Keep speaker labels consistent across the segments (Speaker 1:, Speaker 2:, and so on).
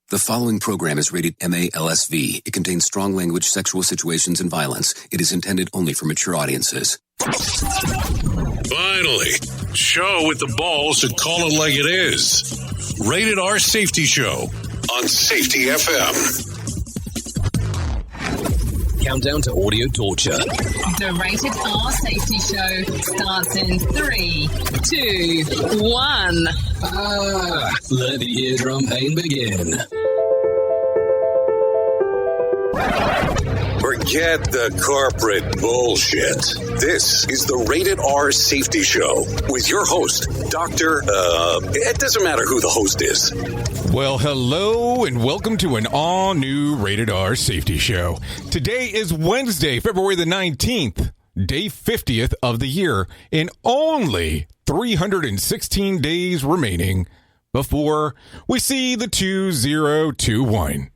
Speaker 1: The following program is rated MA-LSV. It contains strong language, sexual situations, and violence. It is intended only for mature audiences.
Speaker 2: Finally, show with the balls to call it like it is. Rated R Safety Show on Safety FM.
Speaker 3: Countdown to audio torture.
Speaker 4: The Rated R Safety Show starts in 3, 2, 1.
Speaker 3: Let the eardrum pain begin.
Speaker 2: Forget the corporate bullshit. This is the Rated R Safety Show with your host, it doesn't matter who the host is.
Speaker 5: Well, hello and welcome to an all-new Rated R Safety Show. Today is Wednesday, February the 19th, day 50th of the year, and only 316 days remaining before we see the 2021.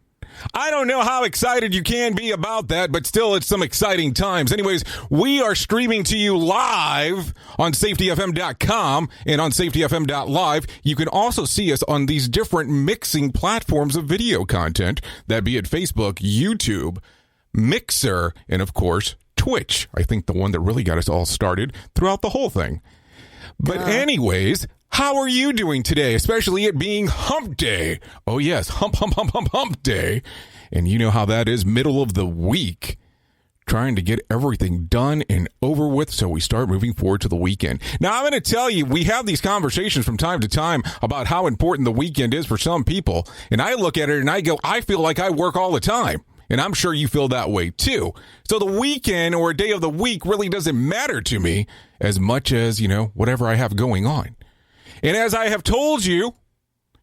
Speaker 5: I don't know how excited you can be about that, but still, it's some exciting times. Anyways, we are streaming to you live on safetyfm.com and on safetyfm.live. You can also see us on these different mixing platforms of video content, that be it Facebook, YouTube, Mixer, and of course, Twitch. I think the one that really got us all started throughout the whole thing. But anyways, how are you doing today, especially it being hump day? Oh, yes, hump day. And you know how that is, middle of the week, trying to get everything done and over with so we start moving forward to the weekend. Now, I'm going to tell you, we have these conversations from time to time about how important the weekend is for some people. And I look at it and I go, I feel like I work all the time. And I'm sure you feel that way too. So the weekend or a day of the week really doesn't matter to me as much as, whatever I have going on. And as I have told you,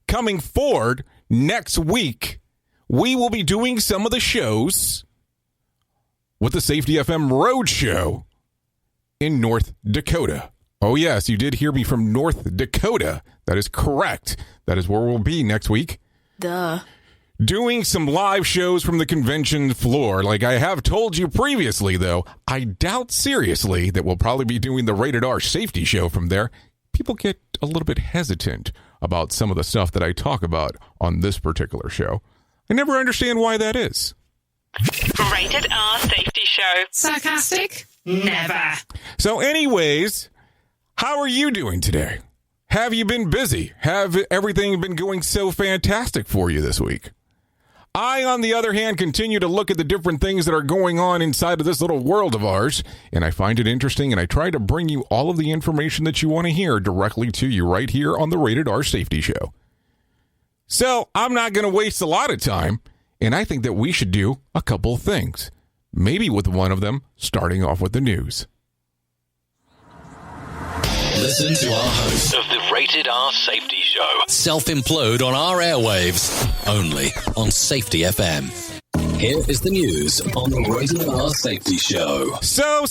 Speaker 5: coming forward next week, we will be doing some of the shows with the Safety FM Road Show in North Dakota. Oh, yes, you did hear me from North Dakota. That is correct. That is where we'll be next week.
Speaker 4: Duh.
Speaker 5: Doing some live shows from the convention floor. Like I have told you previously, though, I doubt seriously that we'll probably be doing the Rated R Safety Show from there. People get a little bit hesitant about some of the stuff that I talk about on this particular show. I never understand why that is.
Speaker 6: Rated R Safety Show.
Speaker 4: Sarcastic? Never.
Speaker 5: So anyways, how are you doing today? Have you been busy? Have everything been going so fantastic for you this week? I, on the other hand, continue to look at the different things that are going on inside of this little world of ours, and I find it interesting, and I try to bring you all of the information that you want to hear directly to you right here on the Rated R Safety Show. So, I'm not going to waste a lot of time, and I think that we should do a couple of things. Maybe with one of them starting off with the news.
Speaker 3: Listen to our host
Speaker 2: Of the Rated R Safety Show.
Speaker 3: self-implode on our airwaves, only on Safety FM. Here is the news on the Rated R Safety Show.
Speaker 5: So,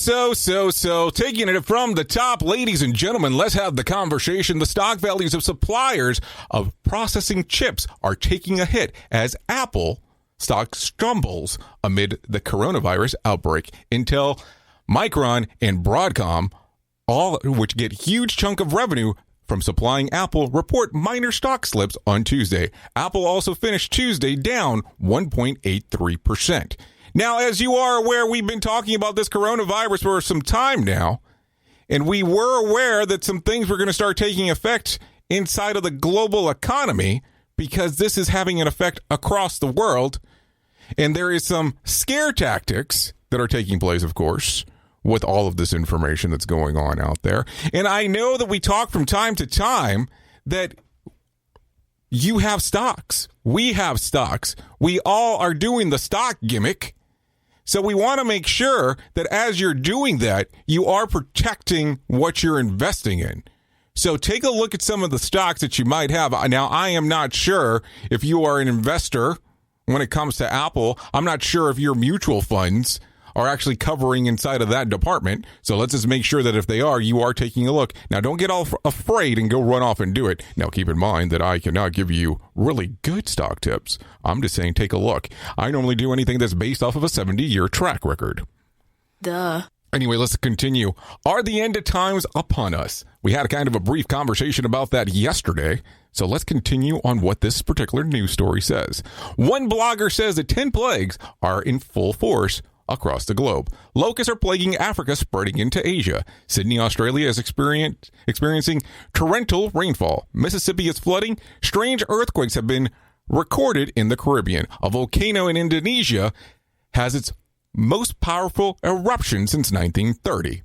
Speaker 5: taking it from the top, ladies and gentlemen, let's have the conversation. The stock values of suppliers of processing chips are taking a hit as Apple stock stumbles amid the coronavirus outbreak. Intel, Micron, and Broadcom, all which get huge chunk of revenue from supplying Apple, report minor stock slips on Tuesday. Apple also finished Tuesday down 1.83%. Now, as you are aware, we've been talking about this coronavirus for some time now, and we were aware that some things were going to start taking effect inside of the global economy because this is having an effect across the world, and there is some scare tactics that are taking place, of course, with all of this information that's going on out there. And I know that we talk from time to time that you have stocks. We have stocks. We all are doing the stock gimmick. So we want to make sure that as you're doing that, you are protecting what you're investing in. So take a look at some of the stocks that you might have. Now, I am not sure if you are an investor when it comes to Apple. I'm not sure if your mutual funds are actually covering inside of that department. So let's just make sure that if they are, you are taking a look. Now, don't get all afraid and go run off and do it. Now, keep in mind that I cannot give you really good stock tips. I'm just saying take a look. I normally do anything that's based off of a 70-year track record.
Speaker 4: Duh.
Speaker 5: Anyway, let's continue. Are the end of times upon us? We had a kind of a brief conversation about that yesterday. So let's continue on what this particular news story says. One blogger says that 10 plagues are in full force across the globe. Locusts are plaguing Africa, spreading into Asia. Sydney, Australia is experiencing torrential rainfall. Mississippi is flooding. Strange earthquakes have been recorded in the Caribbean. A volcano in Indonesia has its most powerful eruption since 1930.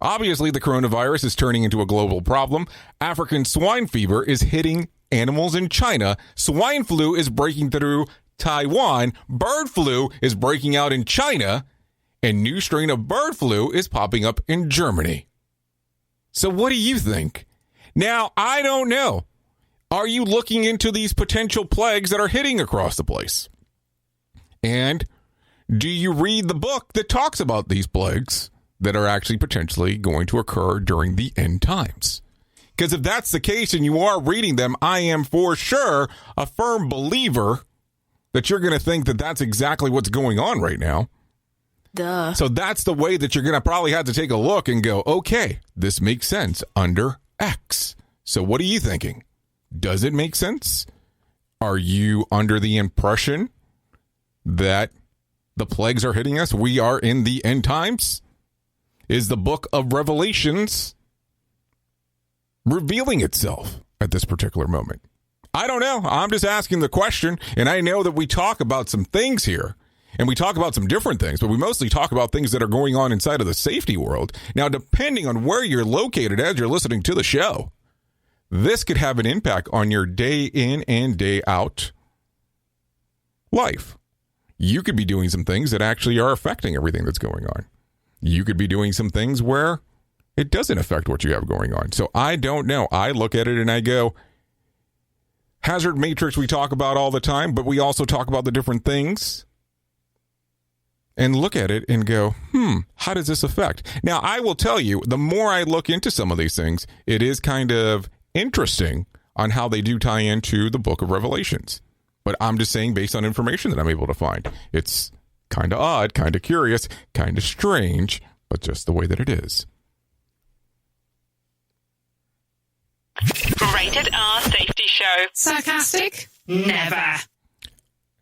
Speaker 5: Obviously, the coronavirus is turning into a global problem. African swine fever is hitting animals in China. Swine flu is breaking through Taiwan. Bird flu is breaking out in China. And new strain of bird flu is popping up in Germany. So what do you think? Now, I don't know. Are you looking into these potential plagues that are hitting across the place? And do you read the book that talks about these plagues that are actually potentially going to occur during the end times? Because if that's the case and you are reading them, I am for sure a firm believer that you're going to think that that's exactly what's going on right now.
Speaker 4: Duh.
Speaker 5: So that's the way that you're going to probably have to take a look and go, okay, this makes sense under X. So what are you thinking? Does it make sense? Are you under the impression that the plagues are hitting us? We are in the end times? Is the book of Revelations revealing itself at this particular moment? I don't know. I'm just asking the question, and I know that we talk about some things here, and we talk about some different things, but we mostly talk about things that are going on inside of the safety world. Now, depending on where you're located as you're listening to the show, this could have an impact on your day in and day out life. You could be doing some things that actually are affecting everything that's going on. You could be doing some things where it doesn't affect what you have going on. So I don't know. I look at it and I go, hazard matrix we talk about all the time, but we also talk about the different things and look at it and go, how does this affect? Now, I will tell you, the more I look into some of these things, it is kind of interesting on how they do tie into the book of Revelations. But I'm just saying based on information that I'm able to find. It's kind of odd, kind of curious, kind of strange, but just the way that it is.
Speaker 6: Rated R Safety Show.
Speaker 4: Sarcastic? Never.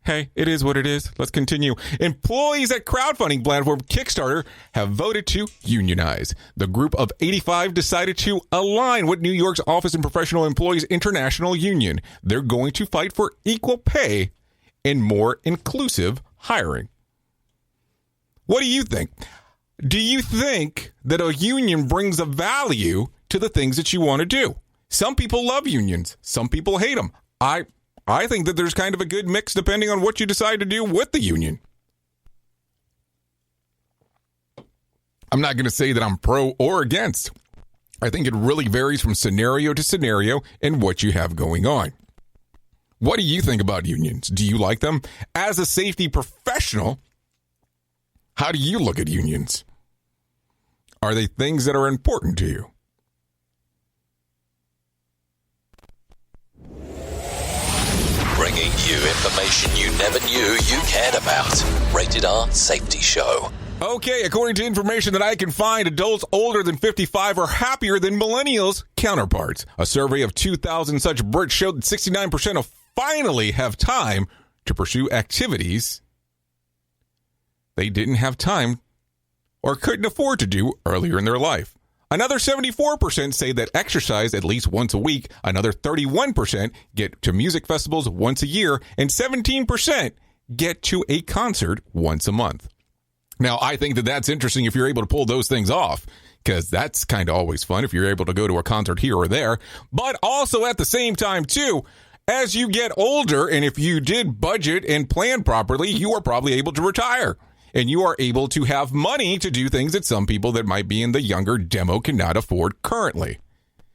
Speaker 5: Hey, it is what it is. Let's continue. Employees at crowdfunding platform Kickstarter have voted to unionize. The group of 85 decided to align with New York's Office and Professional Employees International Union. They're going to fight for equal pay and more inclusive hiring. What do you think? Do you think that a union brings a value to the things that you want to do? Some people love unions. Some people hate them. I think that there's kind of a good mix depending on what you decide to do with the union. I'm not going to say that I'm pro or against. I think it really varies from scenario to scenario and what you have going on. What do you think about unions? Do you like them? As a safety professional, how do you look at unions? Are they things that are important to you?
Speaker 3: Bringing you information you never knew you cared about. Rated R Safety Show.
Speaker 5: Okay, according to information that I can find, adults older than 55 are happier than millennials' counterparts. A survey of 2,000 such Brits showed that 69% of finally have time to pursue activities they didn't have time or couldn't afford to do earlier in their life. Another 74% say that exercise at least once a week. Another 31% get to music festivals once a year. And 17% get to a concert once a month. Now, I think that that's interesting if you're able to pull those things off, because that's kind of always fun if you're able to go to a concert here or there. But also at the same time, too, as you get older, and if you did budget and plan properly, you are probably able to retire. And you are able to have money to do things that some people that might be in the younger demo cannot afford currently.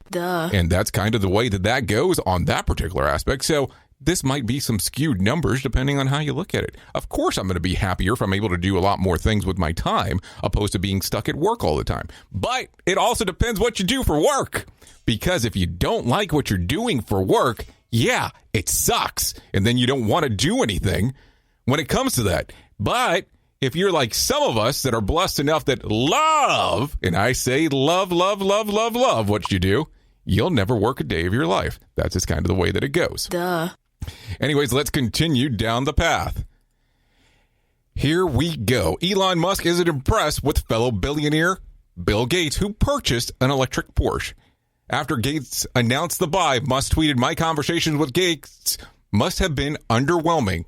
Speaker 4: Duh.
Speaker 5: And that's kind of the way that that goes on that particular aspect. So this might be some skewed numbers depending on how you look at it. Of course, I'm going to be happier if I'm able to do a lot more things with my time opposed to being stuck at work all the time. But it also depends what you do for work. Because if you don't like what you're doing for work, yeah, it sucks. And then you don't want to do anything when it comes to that. But if you're like some of us that are blessed enough that love, and I say love what you do, you'll never work a day of your life. That's just kind of the way that it goes.
Speaker 4: Duh.
Speaker 5: Anyways, let's continue down the path. Here we go. Elon Musk isn't impressed with fellow billionaire Bill Gates, who purchased an electric Porsche. After Gates announced the buy, Musk tweeted, "My conversations with Gates must have been underwhelming."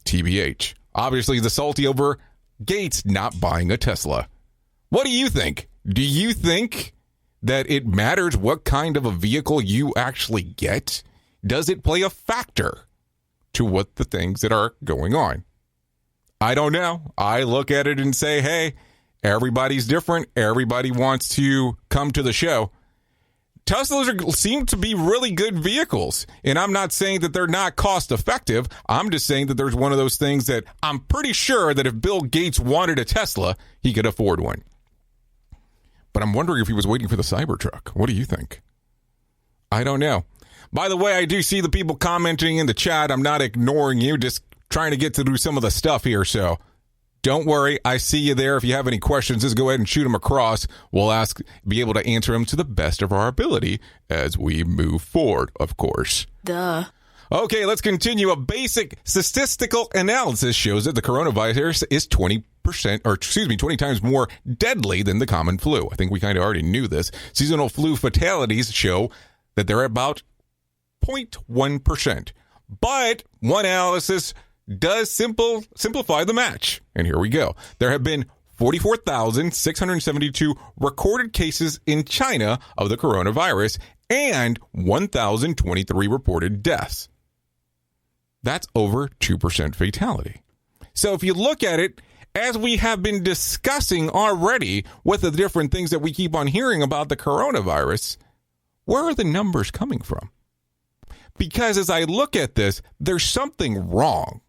Speaker 5: TBH. Obviously, the salty over Gates not buying a Tesla. What do you think? Do you think that it matters what kind of a vehicle you actually get? Does it play a factor to what the things that are going on? I don't know. I look at it and say, hey, everybody's different. Everybody wants to come to the show. Teslas seem to be really good vehicles. And I'm not saying that they're not cost effective. I'm just saying that there's one of those things that I'm pretty sure that if Bill Gates wanted a Tesla, he could afford one. But I'm wondering if he was waiting for the Cybertruck. What do you think? I don't know. By the way, I do see the people commenting in the chat. I'm not ignoring you, just trying to get through some of the stuff here. So don't worry. I see you there. If you have any questions, just go ahead and shoot them across. We'll be able to answer them to the best of our ability as we move forward, of course.
Speaker 4: Duh.
Speaker 5: Okay, let's continue. A basic statistical analysis shows that the coronavirus is 20 times more deadly than the common flu. I think we kind of already knew this. Seasonal flu fatalities show that they're about 0.1%. But one analysis does simplify the match. And here we go. There have been 44,672 recorded cases in China of the coronavirus and 1,023 reported deaths. That's over 2% fatality. So if you look at it, as we have been discussing already with the different things that we keep on hearing about the coronavirus, where are the numbers coming from? Because as I look at this, there's something wrong.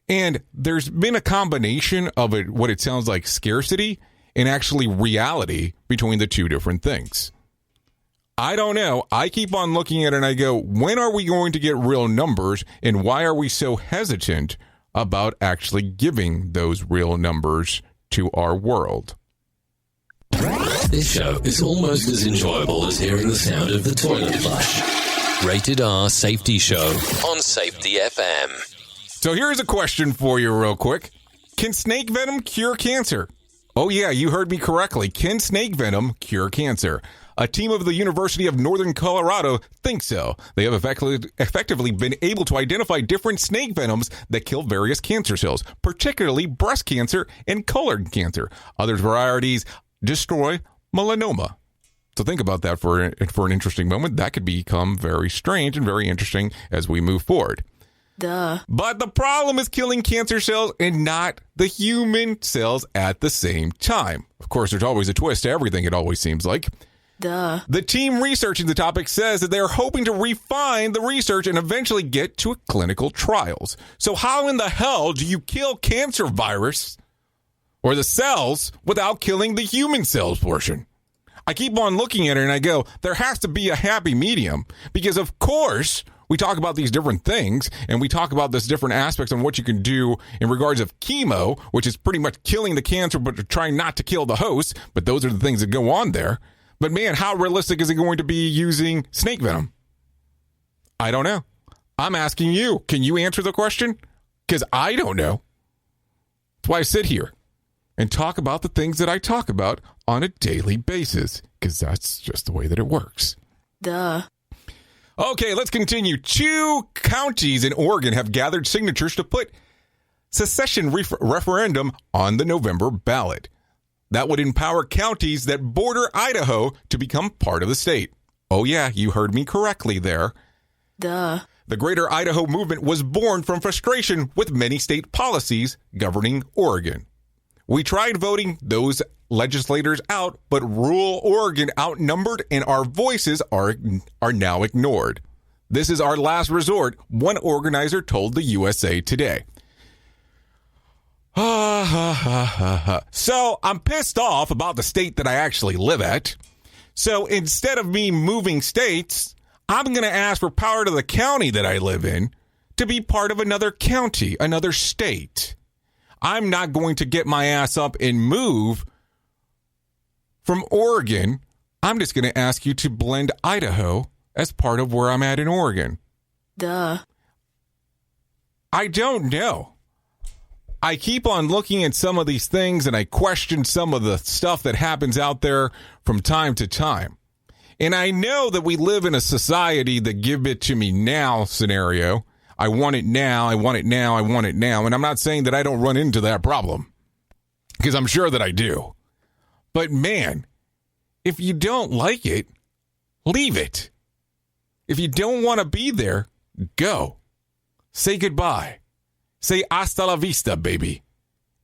Speaker 5: And there's been a combination of what it sounds like scarcity and actually reality between the two different things. I don't know. I keep on looking at it and I go, when are we going to get real numbers, and why are we so hesitant about actually giving those real numbers to our world?
Speaker 3: This show is almost as enjoyable as hearing the sound of the toilet flush. Rated R Safety Show on Safety FM.
Speaker 5: So here's a question for you real quick. Can snake venom cure cancer? Oh yeah, you heard me correctly. Can snake venom cure cancer? A team of the University of Northern Colorado thinks so. They have effectively been able to identify different snake venoms that kill various cancer cells, particularly breast cancer and colon cancer. Other varieties destroy melanoma. So think about that for an interesting moment. That could become very strange and very interesting as we move forward.
Speaker 4: Duh.
Speaker 5: But the problem is killing cancer cells and not the human cells at the same time. Of course, there's always a twist to everything, it always seems like.
Speaker 4: Duh.
Speaker 5: The team researching the topic says that they're hoping to refine the research and eventually get to clinical trials. So how in the hell do you kill cancer virus or the cells without killing the human cells portion? I keep on looking at it and I go, there has to be a happy medium, because of course we talk about these different things and we talk about this different aspects on what you can do in regards of chemo, which is pretty much killing the cancer but trying not to kill the host. But those are the things that go on there. But man, how realistic is it going to be using snake venom? I don't know. I'm asking you. Can you answer the question? Because I don't know. That's why I sit here and talk about the things that I talk about on a daily basis, because that's just the way that it works.
Speaker 4: Duh.
Speaker 5: Okay, let's continue. 2 counties in Oregon have gathered signatures to put secession referendum on the November ballot. That would empower counties that border Idaho to become part of the state. Oh yeah, you heard me correctly there.
Speaker 4: Duh.
Speaker 5: The Greater Idaho movement was born from frustration with many state policies governing Oregon. We tried voting those legislators out, but rural Oregon outnumbered and our voices are now ignored. This is our last resort, one organizer told the USA Today. So I'm pissed off about the state that I actually live at. So instead of me moving states, I'm going to ask for power to the county that I live in to be part of another county, another state. I'm not going to get my ass up and move from Oregon. I'm just going to ask you to blend Idaho as part of where I'm at in Oregon.
Speaker 4: Duh.
Speaker 5: I don't know. I keep on looking at some of these things and I question some of the stuff that happens out there from time to time. And I know that we live in a society that give it to me now scenario. I want it now, I want it now, I want it now. And I'm not saying that I don't run into that problem, because I'm sure that I do. But man, if you don't like it, leave it. If you don't want to be there, go. Say goodbye. Say hasta la vista, baby.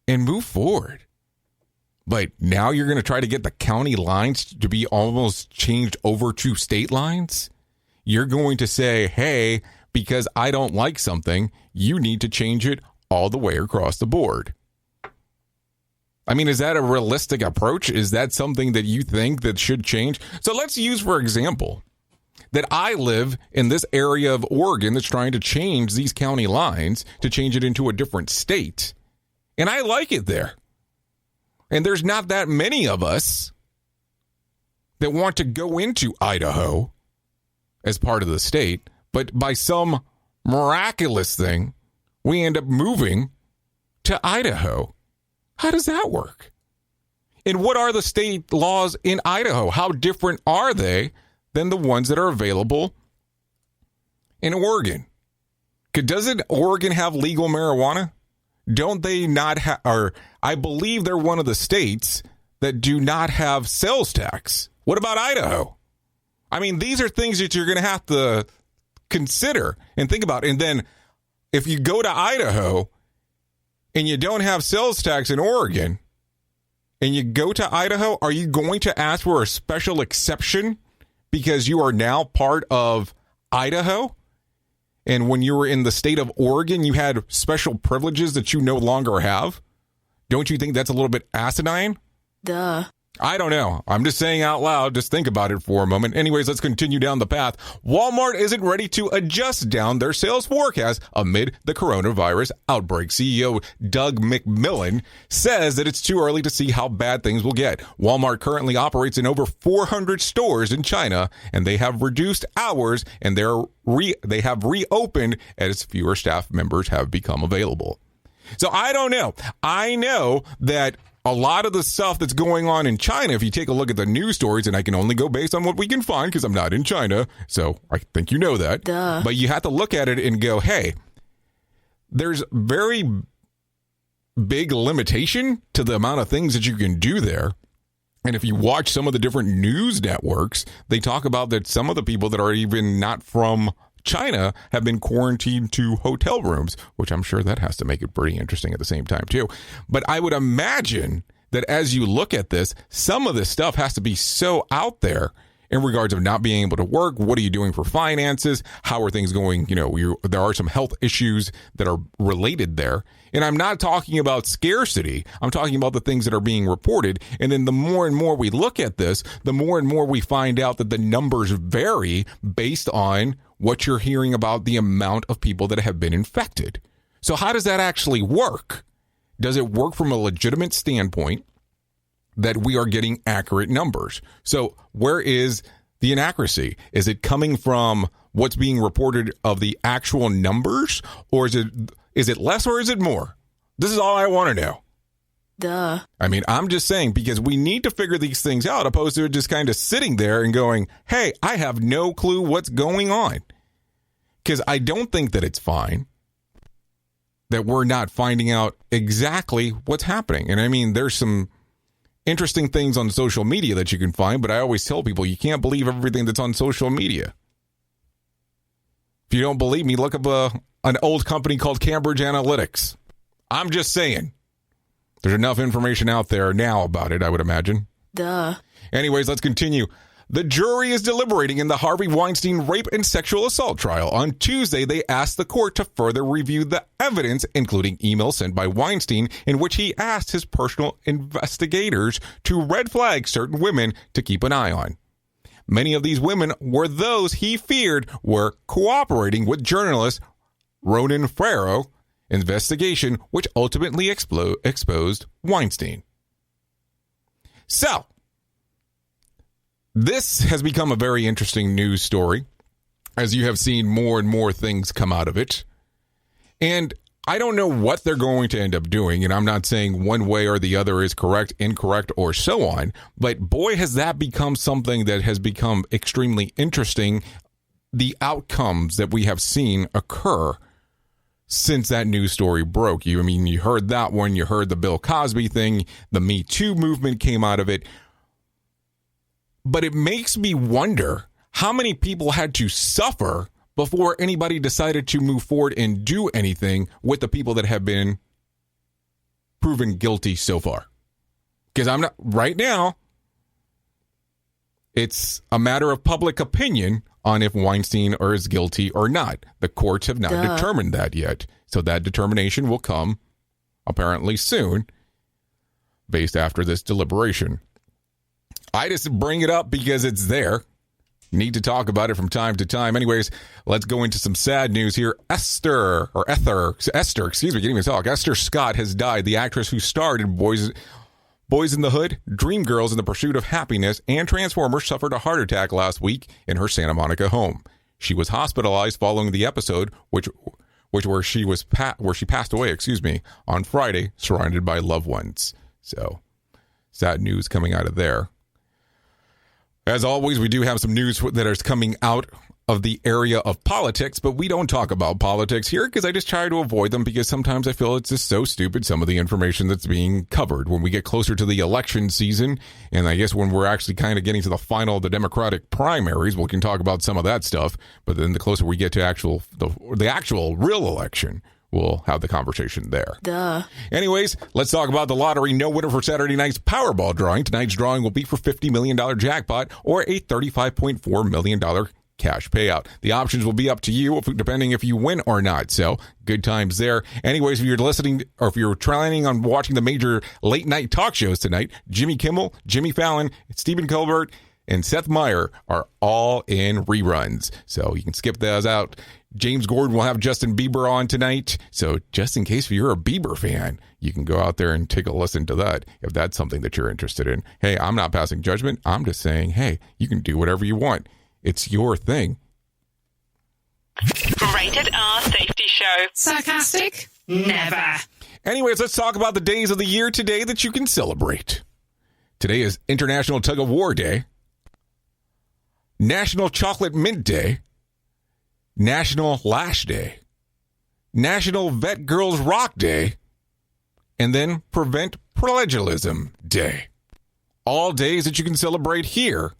Speaker 5: And move forward. But now you're going to try to get the county lines to be almost changed over to state lines? You're going to say, hey, because I don't like something, you need to change it all the way across the board. I mean, is that a realistic approach? Is that something that you think that should change? So let's use, for example, that I live in this area of Oregon that's trying to change these county lines to change it into a different state. And I like it there. And there's not that many of us that want to go into Idaho as part of the state. But by some miraculous thing, we end up moving to Idaho. How does that work? And what are the state laws in Idaho? How different are they than the ones that are available in Oregon? Doesn't Oregon have legal marijuana? Don't they not have, or I believe they're one of the states that do not have sales tax. What about Idaho? I mean, these are things that you're going to have to consider and think about. And then if you go to Idaho and you don't have sales tax in Oregon and you go to Idaho, are you going to ask for a special exception because you are now part of Idaho? And when you were in the state of Oregon, you had special privileges that you no longer have? Don't you think that's a little bit asinine?
Speaker 4: Duh.
Speaker 5: I don't know. I'm just saying out loud. Just think about it for a moment. Anyways, let's continue down the path. Walmart isn't ready to adjust down their sales forecast amid the coronavirus outbreak. CEO Doug McMillon says that it's too early to see how bad things will get. Walmart currently operates in over 400 stores in China, and they have reduced hours, and they have reopened as fewer staff members have become available. So I don't know. I know that a lot of the stuff that's going on in China, if you take a look at the news stories, and I can only go based on what we can find because I'm not in China, so I think you know that.
Speaker 4: Duh.
Speaker 5: But you have to look at it and go, hey, there's very big limitation to the amount of things that you can do there. And if you watch some of the different news networks, they talk about that some of the people that are even not from China have been quarantined to hotel rooms, which I'm sure that has to make it pretty interesting at the same time, too. But I would imagine that as you look at this, some of this stuff has to be so out there in regards of not being able to work. What are you doing for finances? How are things going? You know, there are some health issues that are related there. And I'm not talking about scarcity. I'm talking about the things that are being reported. And then the more and more we look at this, the more and more we find out that the numbers vary based on what you're hearing about the amount of people that have been infected. So how does that actually work? Does it work from a legitimate standpoint that we are getting accurate numbers? So where is the inaccuracy? Is it coming from what's being reported of the actual numbers, or is it less, or is it more? This is all I want to know.
Speaker 4: Duh.
Speaker 5: I mean, I'm just saying, because we need to figure these things out, opposed to just kind of sitting there and going, hey, I have no clue what's going on. Because I don't think that it's fine that we're not finding out exactly what's happening. And I mean, there's some interesting things on social media that you can find, but I always tell people you can't believe everything that's on social media. If you don't believe me, look up an old company called Cambridge Analytics. I'm just saying. There's enough information out there now about it, I would imagine.
Speaker 4: Duh.
Speaker 5: Anyways, let's continue. The jury is deliberating in the Harvey Weinstein rape and sexual assault trial. On Tuesday, they asked the court to further review the evidence, including emails sent by Weinstein, in which he asked his personal investigators to red flag certain women to keep an eye on. Many of these women were those he feared were cooperating with journalist Ronan Farrow investigation, which ultimately exposed Weinstein. So, this has become a very interesting news story, as you have seen more and more things come out of it. And I don't know what they're going to end up doing, and I'm not saying one way or the other is correct, incorrect, or so on, but boy, has that become something that has become extremely interesting, the outcomes that we have seen occur since that news story broke. You heard that one, you heard the Bill Cosby thing, the Me Too movement came out of it. But it makes me wonder how many people had to suffer before anybody decided to move forward and do anything with the people that have been proven guilty so far. Because right now, it's a matter of public opinion on if Weinstein is guilty or not. The courts have not determined that yet. So that determination will come apparently soon, based after this deliberation. I just bring it up because it's there. Need to talk about it from time to time. Anyways, let's go into some sad news here. Esther Scott has died. The actress who starred in Boys in the Hood, Dreamgirls in the Pursuit of Happiness, and Transformers suffered a heart attack last week in her Santa Monica home. She was hospitalized following the episode, where she passed away, on Friday, surrounded by loved ones. So, sad news coming out of there. As always, we do have some news that is coming out of the area of politics, but we don't talk about politics here because I just try to avoid them because sometimes I feel it's just so stupid, some of the information that's being covered. When we get closer to the election season, and I guess when we're actually kind of getting to the final of the Democratic primaries, we can talk about some of that stuff, but then the closer we get to the actual real election, we'll have the conversation there. Anyways, let's talk about the lottery. No winner for Saturday night's Powerball drawing. Tonight's drawing will be for $50 million jackpot or a $35.4 million cash payout. The options will be up to you, depending if you win or not. So, good times there. Anyways, if you're listening or if you're planning on watching the major late night talk shows tonight, Jimmy Kimmel, Jimmy Fallon, Stephen Colbert, and Seth Meyers are all in reruns. So, you can skip those out. James Gordon will have Justin Bieber on tonight. So just in case you're a Bieber fan, you can go out there and take a listen to that if that's something that you're interested in. Hey, I'm not passing judgment. I'm just saying, hey, you can do whatever you want. It's your thing.
Speaker 6: Rated R Safety Show.
Speaker 4: Sarcastic? Never.
Speaker 5: Anyways, let's talk about the days of the year today that you can celebrate. Today is International Tug of War Day, National Chocolate Mint Day, National Lash Day, National Vet Girls Rock Day, and then Prevent Plagiarism Day. All days that you can celebrate here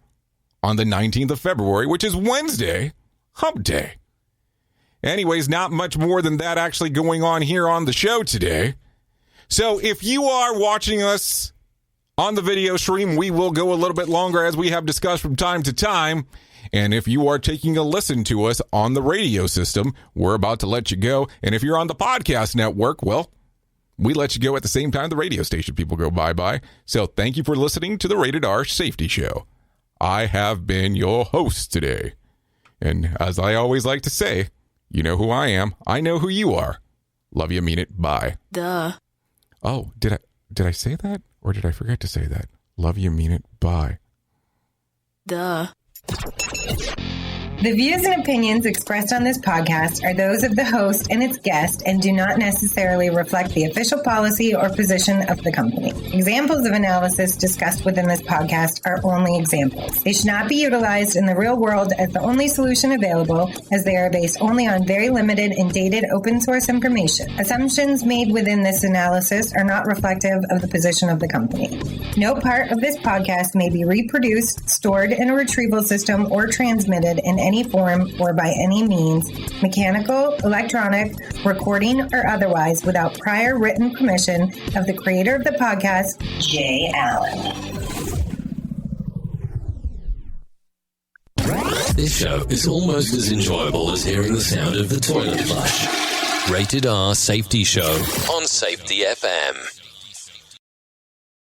Speaker 5: on the 19th of February, which is Wednesday, Hump Day. Anyways, not much more than that actually going on here on the show today. So if you are watching us on the video stream, we will go a little bit longer as we have discussed from time to time. And if you are taking a listen to us on the radio system, we're about to let you go. And if you're on the podcast network, well, we let you go at the same time the radio station people go bye-bye. So thank you for listening to the Rated R Safety Show. I have been your host today. And as I always like to say, you know who I am. I know who you are. Love you, mean it. Bye. Oh, did I say that? Or did I forget to say that? Love you, mean it. Bye.
Speaker 7: The views and opinions expressed on this podcast are those of the host and its guest and do not necessarily reflect the official policy or position of the company. Examples of analysis discussed within this podcast are only examples. They should not be utilized in the real world as the only solution available, as they are based only on very limited and dated open source information. Assumptions made within this analysis are not reflective of the position of the company. No part of this podcast may be reproduced, stored in a retrieval system, or transmitted in any form or by any means, mechanical, electronic, recording, or otherwise, without prior written permission of the creator of the podcast, Jay Allen.
Speaker 3: This show is almost as enjoyable as hearing the sound of the toilet flush. Rated R Safety Show on Safety FM.